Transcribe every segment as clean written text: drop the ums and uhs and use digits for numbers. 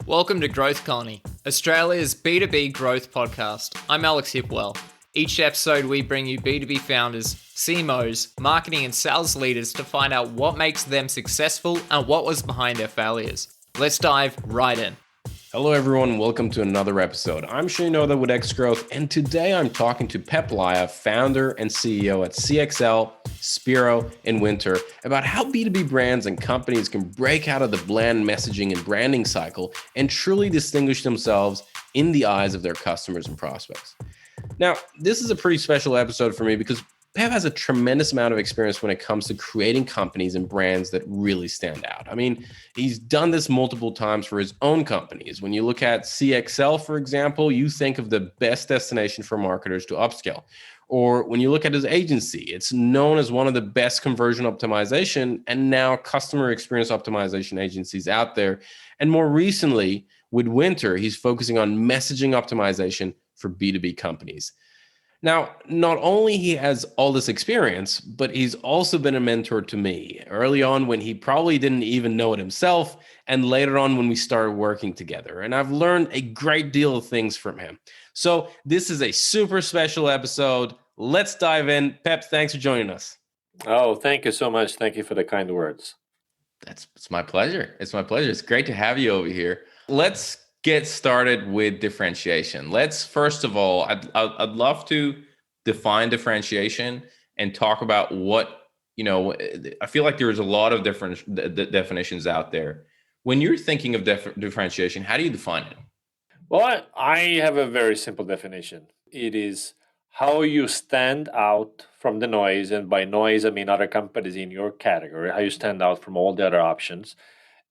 Welcome to Growth Colony, Australia's B2B growth podcast. I'm Alex Hipwell. Each episode, we bring you B2B founders, CMOs, marketing and sales leaders to find out what makes them successful and what was behind their failures. Let's dive right in. Hello, everyone. Welcome to another episode. I'm Shahin Hoda with X Growth, and today I'm talking to Peep Laja, founder and CEO at CXL, Spiro, and Wynter, about how B2B brands and companies can break out of the bland messaging and branding cycle and truly distinguish themselves in the eyes of their customers and prospects. Now, this is a pretty special episode for me because Peep has a tremendous amount of experience when it comes to creating companies and brands that really stand out. I mean, he's done this multiple times for his own companies. When you look at CXL, for example, you think of the best destination for marketers to upscale. Or when you look at his agency, it's known as one of the best conversion optimization and now customer experience optimization agencies out there. And more recently, with Wynter, he's focusing on messaging optimization for B2B companies. Now, not only he has all this experience, but he's also been a mentor to me early on when he probably didn't even know it himself, and later on when we started working together. And I've learned a great deal of things from him. So this is a super special episode. Let's dive in. Peep, thanks for joining us. Oh, thank you so much. Thank you for the kind words. It's my pleasure. It's my pleasure. It's great to have you over here. Let's get started with differentiation. Let's first of all, I'd love to define differentiation and talk about what, I feel like there's a lot of different definitions out there. When you're thinking of differentiation, how do you define it? Well, I have a very simple definition. It is how you stand out from the noise, and by noise I mean other companies in your category, how you stand out from all the other options,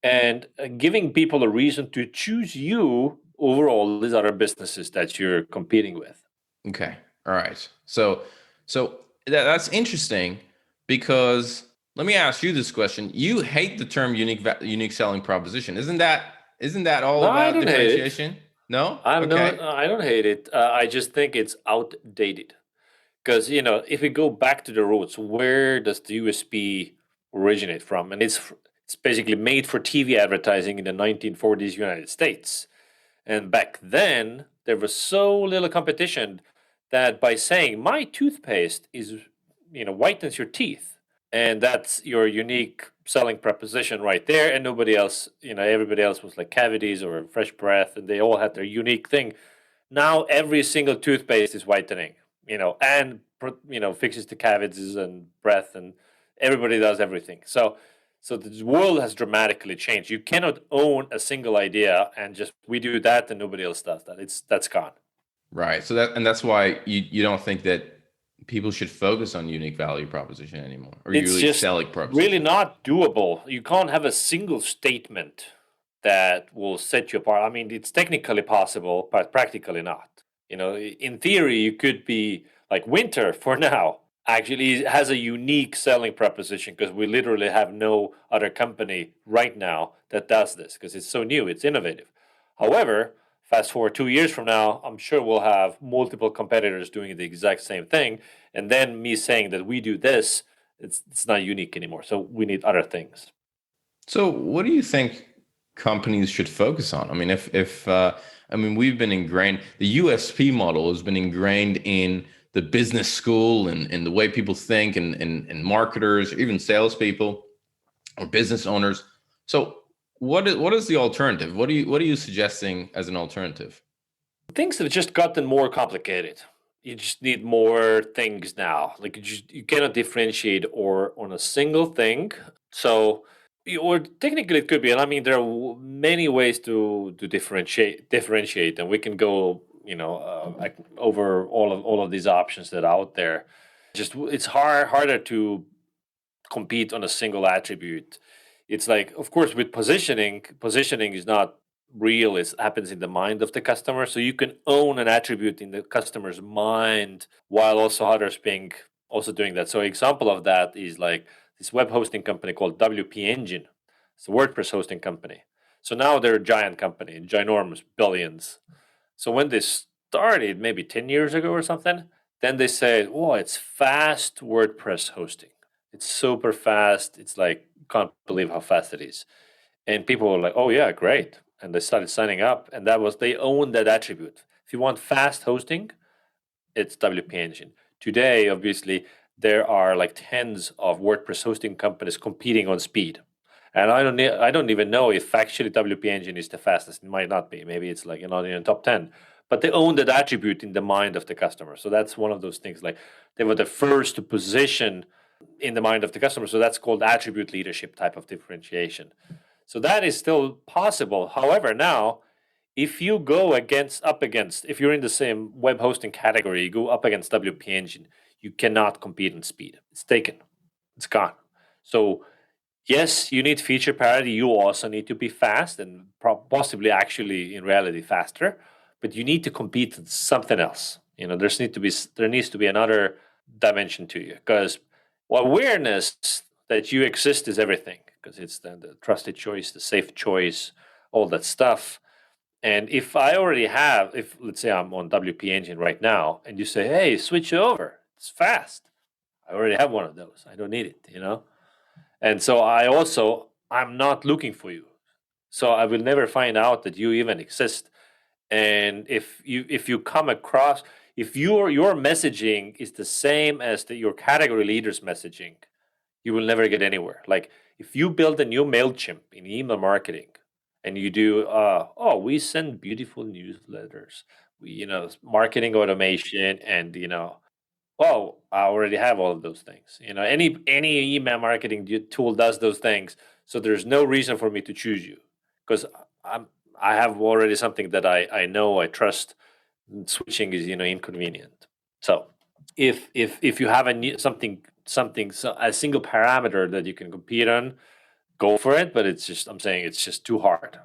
and giving people a reason to choose you over all these other businesses that you're competing with. Okay. All right. So that's interesting because let me ask you this question. You hate the term unique selling proposition. Isn't that all about differentiation? No? I don't hate it. I just think it's outdated. Because, if we go back to the roots, where does the USP originate from? And it's basically made for TV advertising in the 1940s United States. And back then, there was so little competition that by saying my toothpaste is, whitens your teeth, and that's your unique selling proposition right there, and nobody else, everybody else was like cavities or fresh breath, and they all had their unique thing. Now every single toothpaste is whitening, and fixes the cavities and breath, and everybody does everything. So the world has dramatically changed. You cannot own a single idea and just we do that and nobody else does that. That's gone. Right. So that's why you don't think that people should focus on unique value proposition anymore, or it's unique just selling proposition. Really not doable. You can't have a single statement that will set you apart. I mean, it's technically possible, but practically not. In theory, you could be like Wynter for now. Actually, has a unique selling proposition because we literally have no other company right now that does this because it's so new, it's innovative. However, fast forward 2 years from now, I'm sure we'll have multiple competitors doing the exact same thing. And then me saying that we do this, it's not unique anymore. So we need other things. So what do you think companies should focus on? I mean, we've been ingrained, the USP model has been ingrained in the business school and the way people think and marketers, or even salespeople or business owners. So what is the alternative? What are you suggesting as an alternative? Things have just gotten more complicated. You just need more things now. Like you cannot differentiate or on a single thing. So, or technically it could be. And I mean, there are many ways to differentiate, and we can go, over all of these options that are out there. Just it's harder to compete on a single attribute. It's like, of course, with positioning is not real. It happens in the mind of the customer. So you can own an attribute in the customer's mind while also others being also doing that. So example of that is like this web hosting company called WP Engine. It's a WordPress hosting company. So now they're a giant company, ginormous, billions. So when they started maybe 10 years ago or something, then they said, oh, it's fast WordPress hosting. It's super fast. It's like, can't believe how fast it is. And people were like, oh, yeah, great. and they started signing up, and they own that attribute. If you want fast hosting, it's WP Engine. Today, obviously, there are like tens of WordPress hosting companies competing on speed. And I don't even know if actually WP Engine is the fastest. It might not be. Maybe it's like in the top 10. But they own that attribute in the mind of the customer. So that's one of those things. Like they were the first to position in the mind of the customer. So that's called attribute leadership type of differentiation. So that is still possible. However, now if you go up against, if you're in the same web hosting category, you go up against WP Engine, you cannot compete on speed. It's taken. It's gone. So yes, you need feature parity. You also need to be fast and possibly actually in reality faster, but you need to compete with something else. There needs to be another dimension to you, because awareness that you exist is everything, because it's the trusted choice, the safe choice, all that stuff. And if let's say I'm on WP Engine right now, and you say, hey, switch over, it's fast. I already have one of those. I don't need it. And so I'm not looking for you. So I will never find out that you even exist. And if you come across, if your messaging is the same as your category leader's messaging, you will never get anywhere. Like if you build a new MailChimp in email marketing, and you do, we send beautiful newsletters, marketing automation, and I already have all of those things. Any email marketing tool does those things, so there's no reason for me to choose you, because I have already something that I know, I trust. Switching is inconvenient. So if you have a single parameter that you can compete on, go for it. But I'm saying it's just too hard.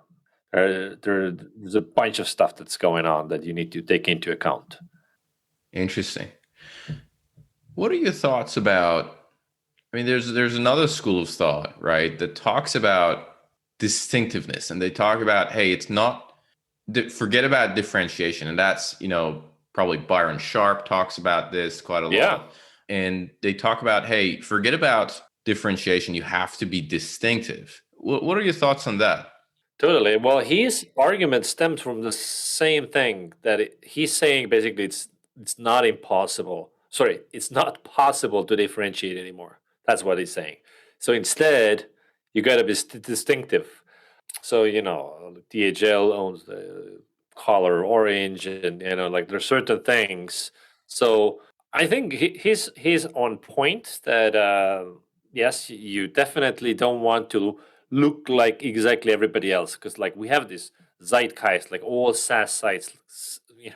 There's a bunch of stuff that's going on that you need to take into account. Interesting. What are your thoughts about? I mean, there's another school of thought, right, that talks about distinctiveness, and they talk about, hey, it's not, forget about differentiation, and that's probably Byron Sharp talks about this quite a lot, and they talk about, hey, forget about differentiation, you have to be distinctive. What are your thoughts on that? Totally. Well, his argument stems from the same thing, that he's saying basically it's not impossible. Sorry, it's not possible to differentiate anymore. That's what he's saying. So instead, you got to be distinctive. So DHL owns the color orange, and like there's certain things. So I think he's on point that yes, you definitely don't want to look like exactly everybody else, because like we have this zeitgeist, like all SaaS sites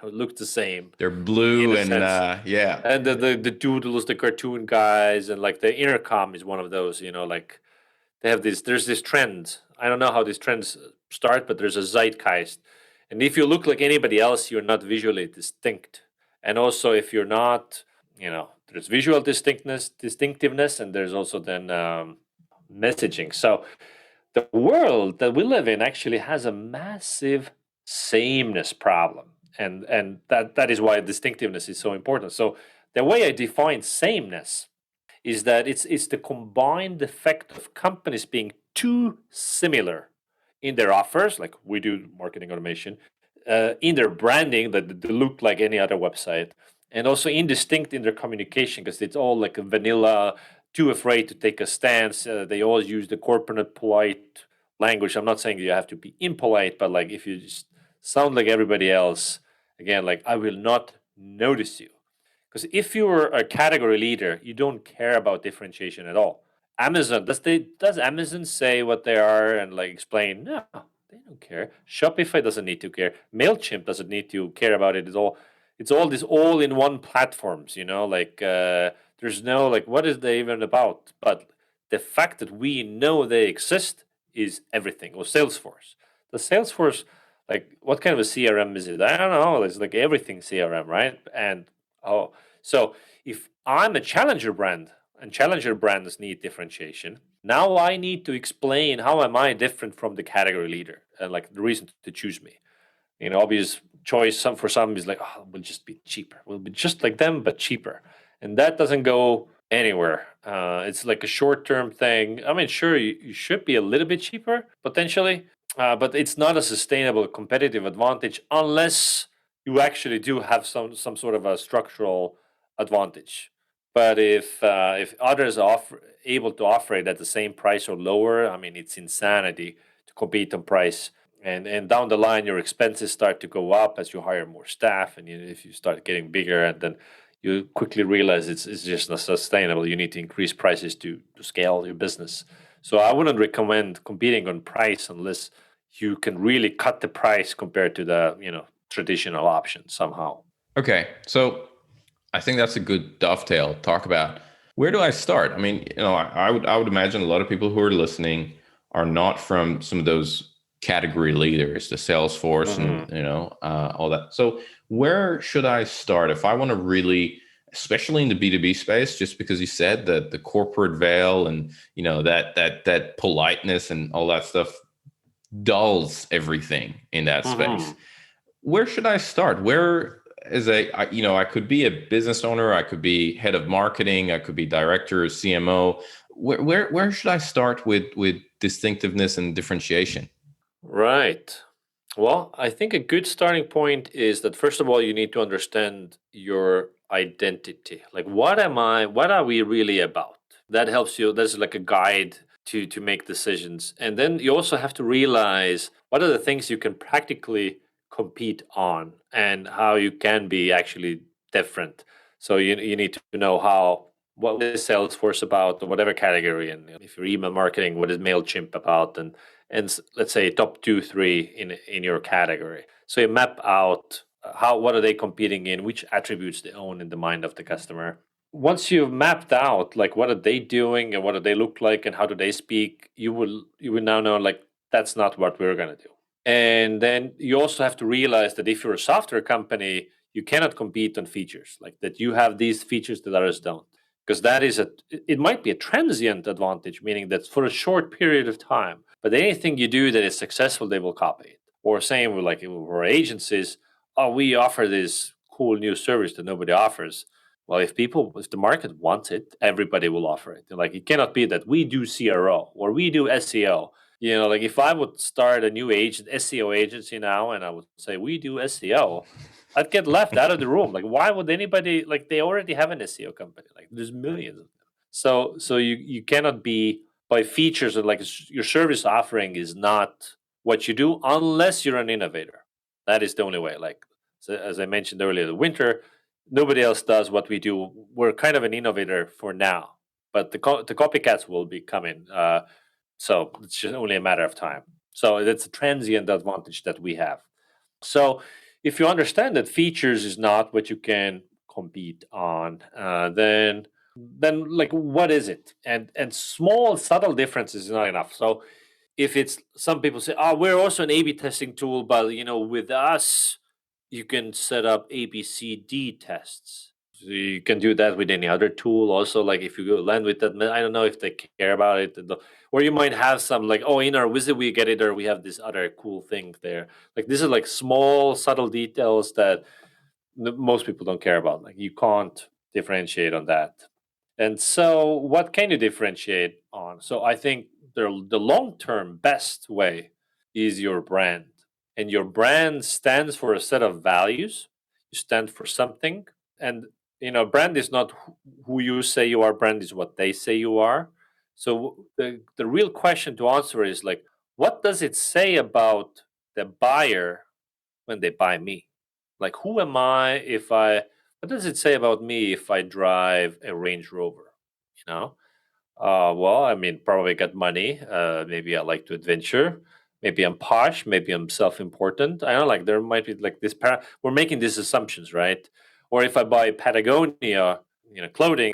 look the same. They're blue and and the doodles, the cartoon guys, and like the intercom is one of those. Like they have there's this trend. I don't know how these trends start, but there's a zeitgeist, and if you look like anybody else, you're not visually distinct. And also, if you're not, there's visual distinctiveness, and there's also then messaging. So the world that we live in actually has a massive sameness problem, and that is why distinctiveness is so important. So the way I define sameness is that it's the combined effect of companies being too similar in their offers, like we do marketing automation, in their branding, that they look like any other website, and also indistinct in their communication, because it's all like a vanilla, too afraid to take a stance. They all use the corporate polite language. I'm not saying you have to be impolite, but like if you just sound like everybody else, again, like I will not notice you. Because if you're a category leader, you don't care about differentiation at all. Amazon, does Amazon say what they are and like explain? No, they don't care. Shopify doesn't need to care. MailChimp doesn't need to care about it at all. It's all these all-in-one platforms, like there's no like, what is they even about? But the fact that we know they exist is everything. Or Salesforce. The Salesforce, like what kind of a CRM is it? I don't know. It's like everything CRM, right? And so if I'm a challenger brand, and challenger brands need differentiation, now I need to explain how am I different from the category leader, and like the reason to choose me. Obvious choice for some is like, we'll just be cheaper. We'll be just like them, but cheaper. And that doesn't go anywhere. It's like a short-term thing. I mean, sure, you should be a little bit cheaper, potentially, but it's not a sustainable competitive advantage unless you actually do have some sort of a structural advantage. But if others are able to offer it at the same price or lower, I mean, it's insanity to compete on price. And down the line, your expenses start to go up as you hire more staff, and if you start getting bigger, and then you quickly realize it's just not sustainable. You need to increase prices to scale your business. So I wouldn't recommend competing on price unless you can really cut the price compared to the traditional option somehow. Okay, so I think that's a good dovetail. Talk about where do I start? I mean, I would imagine a lot of people who are listening are not from some of those category leaders, the Salesforce, and Hmm. all that. So where should I start if I want to really, especially in the B2B space, just because you said that the corporate veil and that politeness and all that stuff dulls everything in that space. Hmm. Where should I start? Where is I could be a business owner, I could be head of marketing, I could be director or CMO. Where should I start with distinctiveness and differentiation? Right. Well, I think a good starting point is that first of all, you need to understand your identity. Like, what am I? What are we really about? That helps you. That's like a guide to make decisions. And then you also have to realize what are the things you can practically compete on and how you can be actually different. So you need to know what is Salesforce about or whatever category, and if you're email marketing, what is Mailchimp about, and let's say top 2 3 in your category. So you map out how what are they competing in, which attributes they own in the mind of the customer. Once you've mapped out like what are they doing and what do they look like and how do they speak, you will now know like that's not what we're going to do. And then you also have to realize that if you're a software company, you cannot compete on features, like that you have these features that others don't, because that is it might be a transient advantage, meaning that for a short period of time, but anything you do that is successful, they will copy it. Or same with like for agencies, oh, we offer this cool new service that nobody offers. Well, if the market wants it, everybody will offer it. Like it cannot be that we do CRO or we do SEO. Like if I would start a new SEO agency now, and I would say we do SEO, I'd get left out of the room. Like, why would anybody, like, they already have an SEO company. Like, there's millions of them. So you cannot be by features, or like your service offering is not what you do unless you're an innovator. That is the only way. Like, so as I mentioned earlier, the Wynter, nobody else does what we do. We're kind of an innovator for now, but the copycats will be coming. So it's just only a matter of time. So that's a transient advantage that we have. So if you understand that features is not what you can compete on, then like what is it? And small subtle differences is not enough. So if it's some people say, oh, we're also an A/B testing tool, but with us you can set up ABCD tests. So you can do that with any other tool. Also, like if you go land with that, I don't know if they care about it. Or you might have some like, oh, in our WYSIWYG editor, we have this other cool thing there. Like this is like small, subtle details that most people don't care about. Like you can't differentiate on that. And so, what can you differentiate on? So, I think the long term best way is your brand. And your brand stands for a set of values. You stand for something. And, brand is not who you say you are, brand is what they say you are. So, the real question to answer is like, what does it say about the buyer when they buy me? Like, who am I what does it say about me if I drive a Range Rover? You know? Well, I mean, probably got money. Maybe I like to adventure. Maybe I'm posh. Maybe I'm self-important. I don't know, like there might be like this. We're making these assumptions, right? Or if I buy Patagonia, clothing,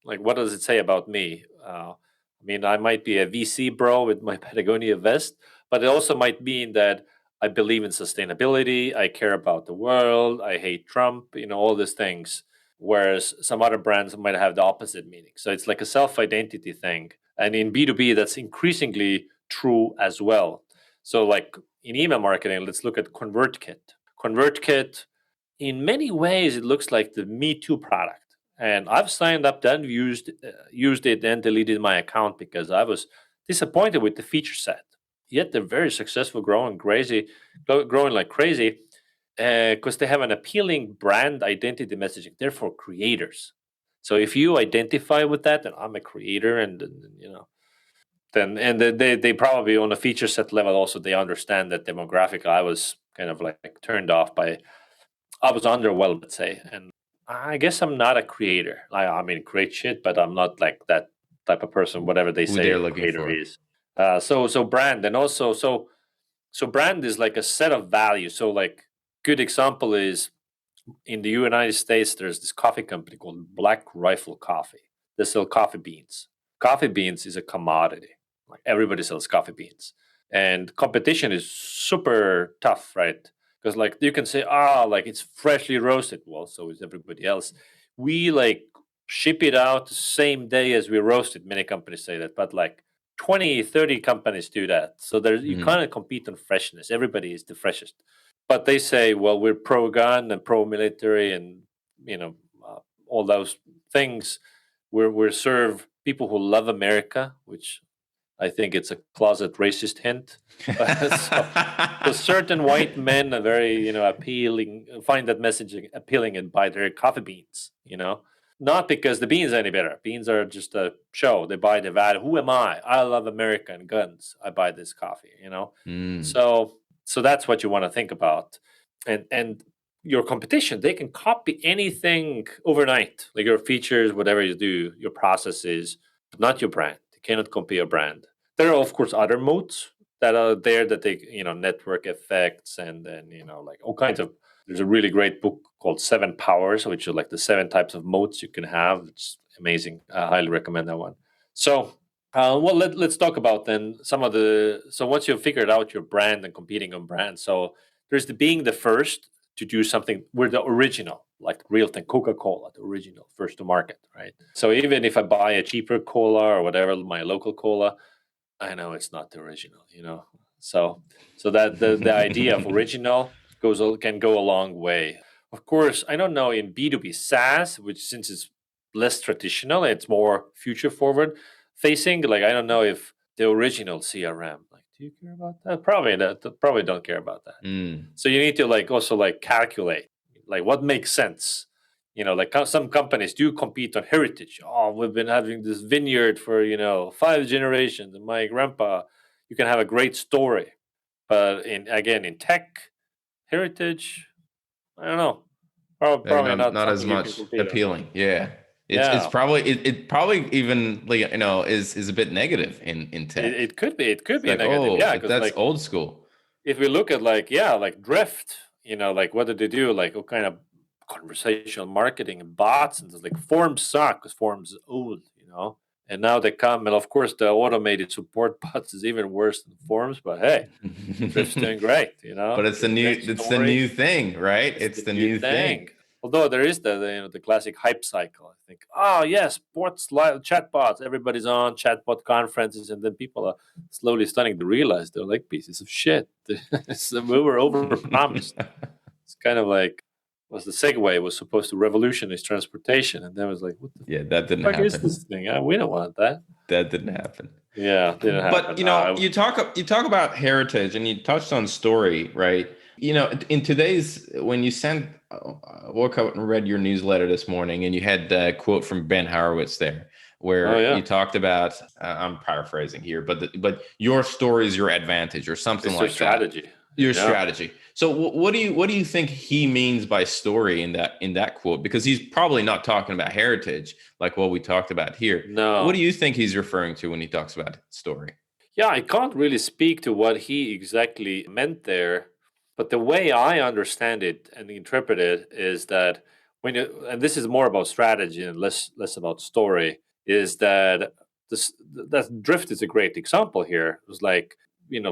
like what does it say about me? I mean, I might be a VC bro with my Patagonia vest, but it also might mean that I believe in sustainability. I care about the world. I hate Trump. All these things, whereas some other brands might have the opposite meaning. So it's like a self identity thing. And in B2B, that's increasingly true as well. So, like in email marketing, let's look at ConvertKit. ConvertKit, in many ways, it looks like the Me Too product. And I've signed up, then used it, and deleted my account because I was disappointed with the feature set. yet they're very successful, growing like crazy, because they have an appealing brand identity messaging. They're for creators. So if you identify with that, then I'm a creator, they probably on a feature set level also they understand that demographic. I was kind of like turned off by. I was underwhelmed, let's say, and I guess I'm not a creator. I mean, create shit, but I'm not like that type of person. Whatever they Who say they're a looking creator for. is. So brand, and also so brand is like a set of values. So like good example is in the United States, there's this coffee company called Black Rifle Coffee. They sell coffee beans. Coffee beans is a commodity. Like everybody sells coffee beans, and competition is super tough, right? Because like you can say, like it's freshly roasted. Well, so is everybody else. We like ship it out the same day as we roast it. Many companies say that, but like 20, 30 companies do that. So there's you Mhm. kind of compete on freshness. Everybody is the freshest, but they say, well, we're pro gun and pro military, and you know all those things. We're serve people who love America, which I think it's a closet racist hint. So certain white men are very appealing, find that messaging appealing and buy their coffee beans. Not because the beans are any better. Beans are just a show. They buy the value. Who am I? I love America and guns. I buy this coffee. Mm. So that's what you want to think about, and your competition, they can copy anything overnight, like your features, whatever you do, your processes, but not your brand. They cannot copy your brand. There are of course other modes that are there that they network effects, and then like all kinds of. There's a really great book called Seven Powers, which are like the 7 types of modes you can have. It's amazing. I highly recommend that one. So well, let's talk about then some of the. So once you've figured out your brand and competing on brand, so there's the being the first to do something. We're the original, like real thing, Coca-Cola, the original, first to market, right? So even if I buy a cheaper cola or whatever, my local cola, I know it's not the original. So that the idea of original can go a long way. Of course, I don't know in B2B SaaS, which since it's less traditional, it's more future forward facing. Like I don't know if the original CRM. Like, do you care about that? Probably don't care about that. Mm. So you need to like also like calculate like what makes sense. Like some companies do compete on heritage. Oh, we've been having this vineyard for 5 generations, and my grandpa. You can have a great story, but in tech heritage, I don't know. They're Probably not not as something you can much compete on. appealing. Yeah. It's Yeah, probably it probably even like is a bit negative in it, tech. it could be. It could It's be a like, negative. oh, Yeah, because that's like old school. if we look at like drift, like what did they do? Like what kind of conversational marketing and bots and like forms suck because forms is old. And now they come, and of course the automated support bots is even worse than forms. But hey, drift's doing great. But it's the new Great new stories. thing, right? It's It's the the new new thing. thing. Although there is the classic hype cycle. I think, oh yes, sports live chatbots. Everybody's on chatbot conferences, and then people are slowly starting to realize they're like pieces of shit. So we were over promised. It's kind of like was the Segway was supposed to revolutionize transportation, and then it was like, what the Yeah, that didn't fuck is happen. this thing? We don't want that. That didn't happen. Yeah, didn't But happen. you talk about heritage, and you touched on story, right? In today's when you sent woke up and read your newsletter this morning, and you had a quote from Ben Horowitz there, Oh where you yeah, talked about I'm paraphrasing here, but your story is your advantage, or something it's your like that. strategy. Your Yeah. strategy. So what do you think he means by story in that quote? Because he's probably not talking about heritage like what we talked about here. What do No. you think he's referring to when he talks about story? Yeah, I can't really speak to what he exactly meant there, but the way I understand it and interpret it is that and this is more about strategy and less about story, is that that drift is a great example here. It was like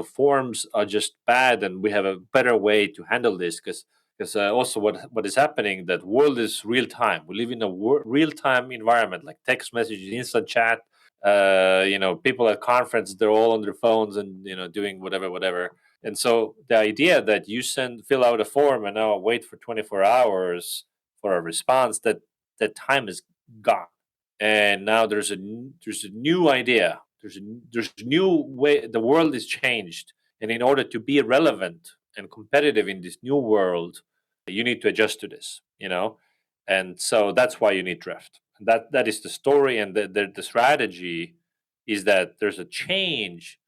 forms are just bad, and we have a better way to handle this because also what is happening that world is real time. We live in a real time environment like text messages, instant chat, people at conference, they're all on their phones and doing whatever. And so the idea that you fill out a form and now wait for 24 hours for a response, that time is gone. And now there's a new idea. there's new way. The world is changed, and in order to be relevant and competitive in this new world, you need to adjust to this. And so that's why you need drift. That is the story, and the strategy is that there's a change.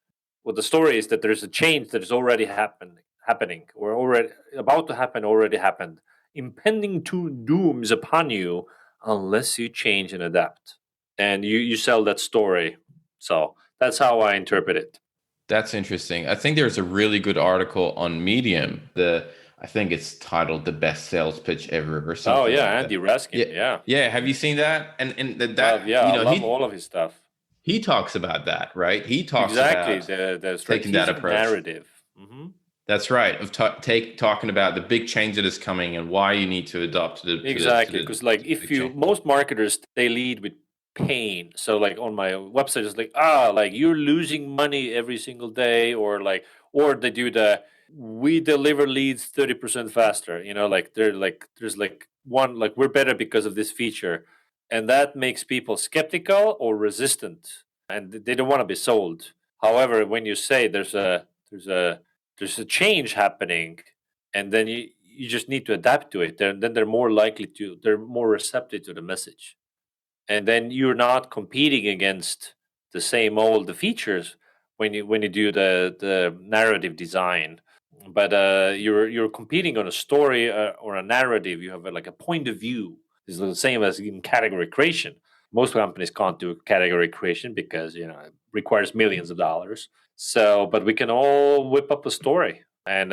Well, the story is that there's a change that is already happening, or already about to happen, already happened, impending to dooms upon you unless you change and adapt. And you sell that story. So that's how I interpret it. That's interesting. I think there's a really good article on Medium. I think it's titled "The Best Sales Pitch Ever" or something. Oh yeah, like Andy that. Raskin. Yeah. Yeah. Have you seen that? And that Yeah, I love he all of his stuff. he talks about that, right? He talks Exactly, about the taking that strategic approach. narrative. Mm-hmm. That's right. Of talking about the big change that is coming and why you need to adopt to the Exactly, because like big if change. most marketers, they lead with pain. So like on my website, it's like like you're losing money every single day, or they do we deliver leads 30% faster. Like they're like there's like one like we're better because of this feature, and that makes people skeptical or resistant, and they don't want to be sold. However, when you say there's a change happening, and then you just need to adapt to it, then they're more receptive to the message, and then you're not competing against the same old the features when you do the narrative design, but you're competing on a story, or a narrative. You have like a point of view. It's the same as in category creation. Most companies can't do category creation because it requires millions of dollars. So but we can all whip up a story, and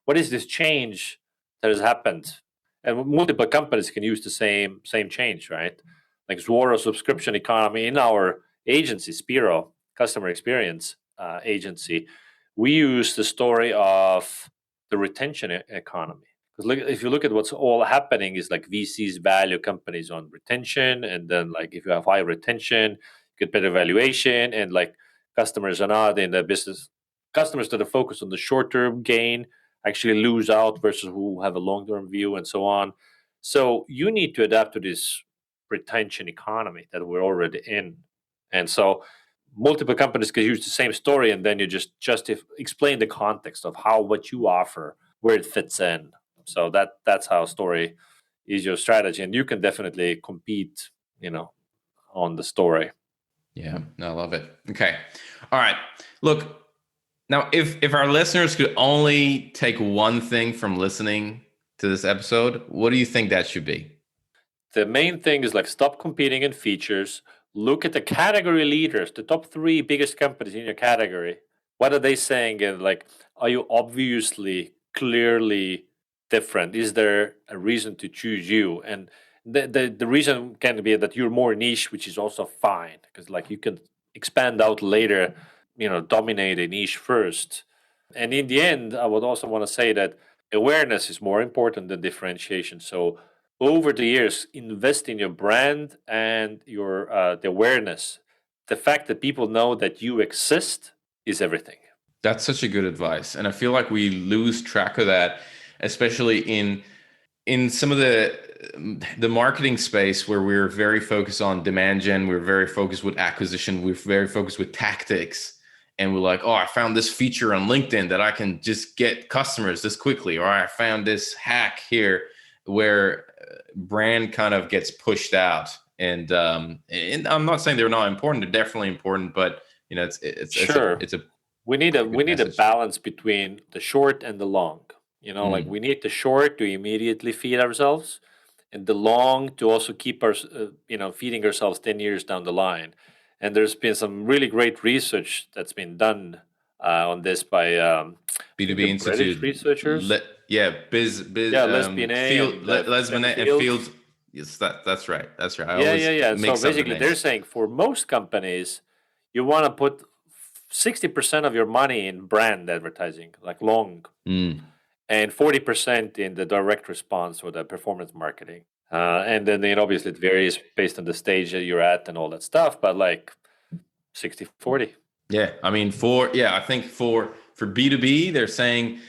what is this change that has happened, and multiple companies can use the same change, right? Like Zuora subscription economy in our agency, Spiro customer experience agency, we use the story of the retention economy. Because if you look at what's all happening, is like VCs value companies on retention, and then like if you have high retention, you get better valuation, and like customers are not in the business. Customers that are focused on the short term gain actually lose out versus who have a long term view, and so on. So you need to adapt to this retention economy that we're already in. And so multiple companies can use the same story, and then you just explain the context of how what you offer, where it fits in. So that's how story is your strategy, and you can definitely compete, on the story. Yeah, I love it. Okay. All right. Look, now if our listeners could only take one thing from listening to this episode, what do you think that should be? The main thing is like stop competing in features. Look at the category leaders, the top 3 biggest companies in your category. What are they saying? And like, are you obviously clearly different? Is there a reason to choose you? And the reason can be that you're more niche, which is also fine, because like you can expand out later, dominate a niche first. And in the end, I would also want to say that awareness is more important than differentiation. So over the years, invest in your brand and your the awareness. The fact that people know that you exist is everything. That's such a good advice, and I feel like we lose track of that, especially in some of the marketing space where we're very focused on demand gen, we're very focused with acquisition, we're very focused with tactics, and we're like, oh, I found this feature on LinkedIn that I can just get customers this quickly, or I found this hack here, where brand kind of gets pushed out. And I'm not saying they're not important; they're definitely important, but Sure. it's a we need a message. balance between the short and the long. Like we need the short to immediately feed ourselves, and the long to also keep us, feeding ourselves 10 years down the line. And there's been some really great research that's been done on this by I think B2B the British Institute, researchers. biz, Lesbian field, and Lesbian and Fields. Field. Yes, that's right. That's right. I Yeah, always yeah. So mix up the basically, they're names. saying for most companies, you want to put 60% of your money in brand advertising, like long, Mm. and 40% in the direct response or the performance marketing. And then obviously it varies based on the stage that you're at and all that stuff, but like 60-40. Yeah, I mean, I think for B2B, they're saying,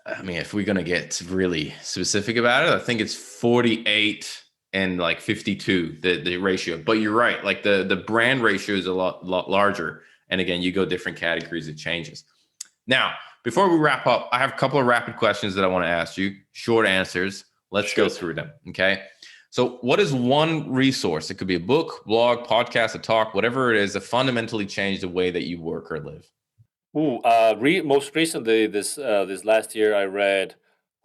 I mean, if we're gonna get really specific about it, I think it's 48 and like 52, the ratio. But you're right, like the brand ratio is a lot larger. And again, you go different categories, it changes. Now, before we wrap up, I have a couple of rapid questions that I want to ask you. Short answers. Let's go through them. Okay. So what is one resource? It could be a book, blog, podcast, a talk, whatever it is, that fundamentally changed the way that you work or live. Most recently, this last year, I read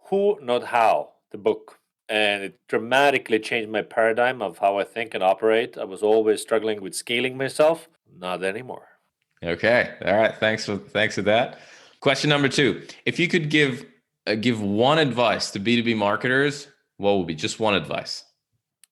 Who Not How, the book, and it dramatically changed my paradigm of how I think and operate. I was always struggling with scaling myself, not anymore. Okay, all right. Thanks for that. Question number 2: if you could give one advice to B2B marketers, what would be just one advice?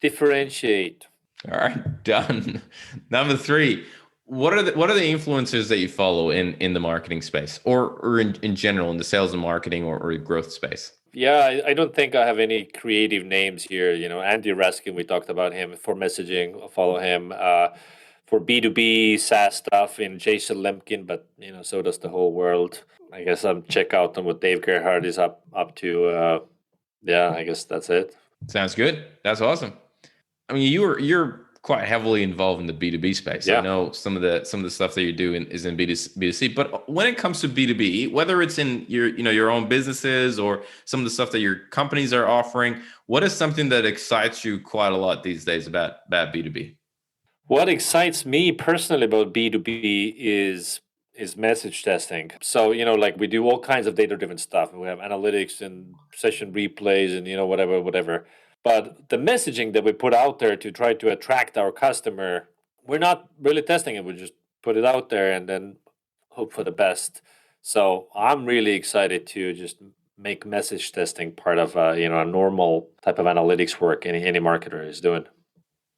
Differentiate. All right, done. Number 3: what are the influencers that you follow in the marketing space, or in general in the sales and marketing or growth space? Yeah, I don't think I have any creative names here. Andy Raskin, we talked about him for messaging. I'll follow him. For B2B SaaS stuff in Jason Lemkin, but so does the whole world. I guess I'm check out on what Dave Gerhardt is up to. Yeah, I guess that's it. Sounds good. That's awesome. I mean, you're quite heavily involved in the B2B space. Yeah. I know some of the stuff that you do is in B2C, but when it comes to B2B, whether it's in your own businesses or some of the stuff that your companies are offering, what is something that excites you quite a lot these days about B2B? What excites me personally about B2B is message testing. So, like we do all kinds of data-driven stuff. We have analytics and session replays and, whatever. But the messaging that we put out there to try to attract our customer, we're not really testing it. We just put it out there and then hope for the best. So I'm really excited to just make message testing part of a normal type of analytics work any marketer is doing.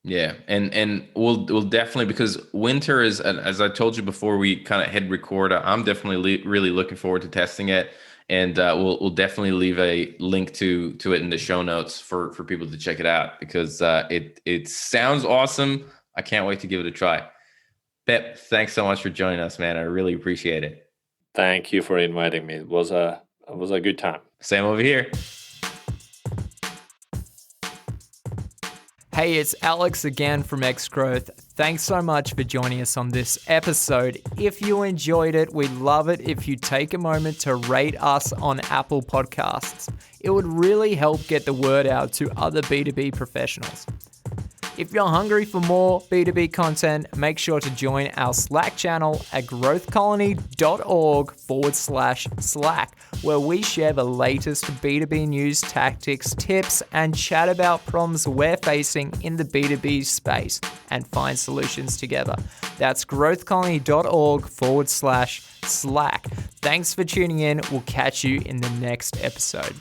Yeah, and we'll definitely, because Wynter is, as I told you before we kind of hit record, I'm definitely really looking forward to testing it, and we'll definitely leave a link to it in the show notes for people to check it out, because it sounds awesome. I can't wait to give it a try. Pep, thanks so much for joining us, man. I really appreciate it. Thank you for inviting me. It was a good time. Same over here. Hey, it's Alex again from X Growth. Thanks so much for joining us on this episode. If you enjoyed it, we'd love it if you take a moment to rate us on Apple Podcasts. It would really help get the word out to other B2B professionals. If you're hungry for more B2B content, make sure to join our Slack channel at growthcolony.org/Slack, where we share the latest B2B news, tactics, tips, and chat about problems we're facing in the B2B space and find solutions together. That's growthcolony.org/Slack. Thanks for tuning in. We'll catch you in the next episode.